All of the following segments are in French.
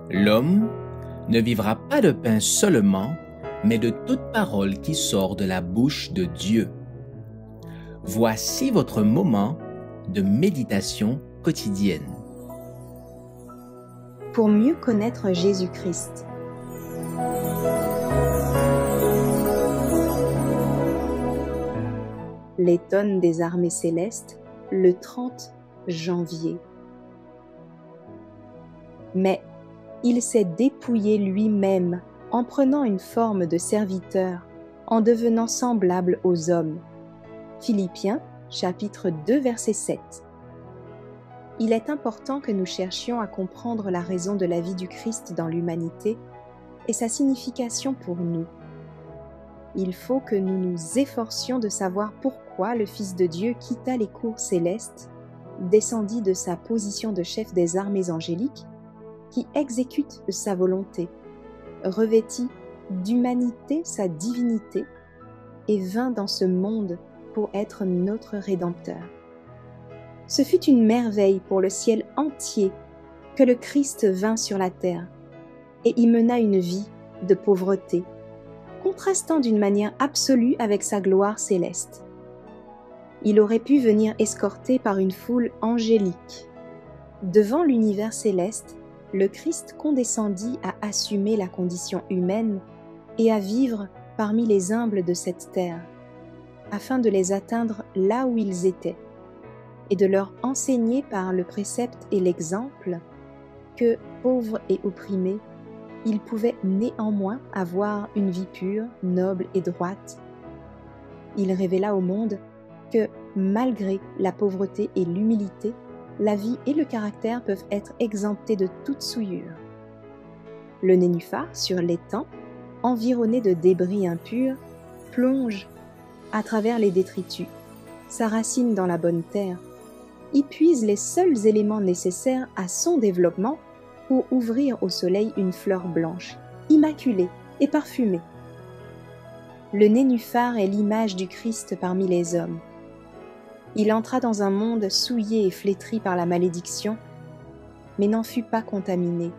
L'homme ne vivra pas de pain seulement, mais de toute parole qui sort de la bouche de Dieu. Voici votre moment de méditation quotidienne. Pour mieux connaître Jésus-Christ. Les tonnes des armées célestes, le 30 janvier. Mais il s'est dépouillé lui-même en prenant une forme de serviteur, en devenant semblable aux hommes. Philippiens, chapitre 2, verset 7. Il est important que nous cherchions à comprendre la raison de la vie du Christ dans l'humanité et sa signification pour nous. Il faut que nous nous efforcions de savoir pourquoi le Fils de Dieu quitta les cours célestes, descendit de sa position de chef des armées angéliques, qui exécute sa volonté, revêtit d'humanité sa divinité et vint dans ce monde pour être notre Rédempteur. Ce fut une merveille pour le ciel entier que le Christ vint sur la terre et y mena une vie de pauvreté, contrastant d'une manière absolue avec sa gloire céleste. Il aurait pu venir escorté par une foule angélique. Devant l'univers céleste, le Christ condescendit à assumer la condition humaine et à vivre parmi les humbles de cette terre, afin de les atteindre là où ils étaient, et de leur enseigner par le précepte et l'exemple que, pauvres et opprimés, ils pouvaient néanmoins avoir une vie pure, noble et droite. Il révéla au monde que, malgré la pauvreté et l'humilité, la vie et le caractère peuvent être exemptés de toute souillure. Le nénuphar, sur l'étang, environné de débris impurs, plonge à travers les détritus, s'enracine dans la bonne terre, y puise les seuls éléments nécessaires à son développement pour ouvrir au soleil une fleur blanche, immaculée et parfumée. Le nénuphar est l'image du Christ parmi les hommes. Il entra dans un monde souillé et flétri par la malédiction, mais n'en fut pas contaminé.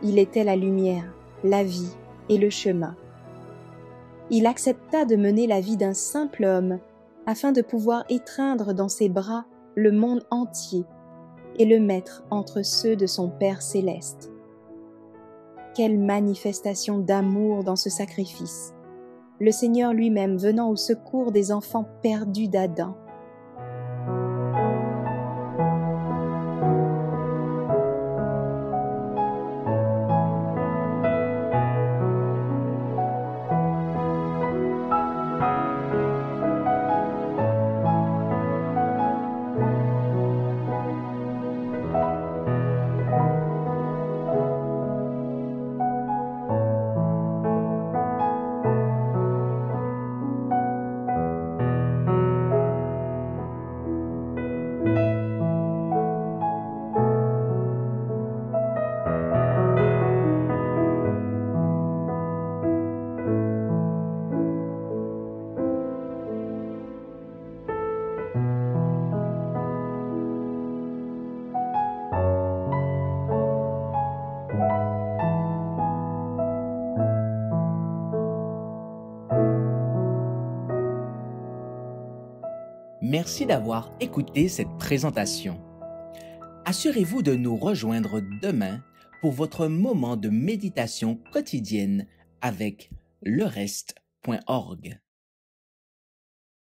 Il était la lumière, la vie et le chemin. Il accepta de mener la vie d'un simple homme afin de pouvoir étreindre dans ses bras le monde entier et le mettre entre ceux de son Père céleste. Quelle manifestation d'amour dans ce sacrifice! Le Seigneur lui-même venant au secours des enfants perdus d'Adam. Merci d'avoir écouté cette présentation. Assurez-vous de nous rejoindre demain pour votre moment de méditation quotidienne avec lereste.org.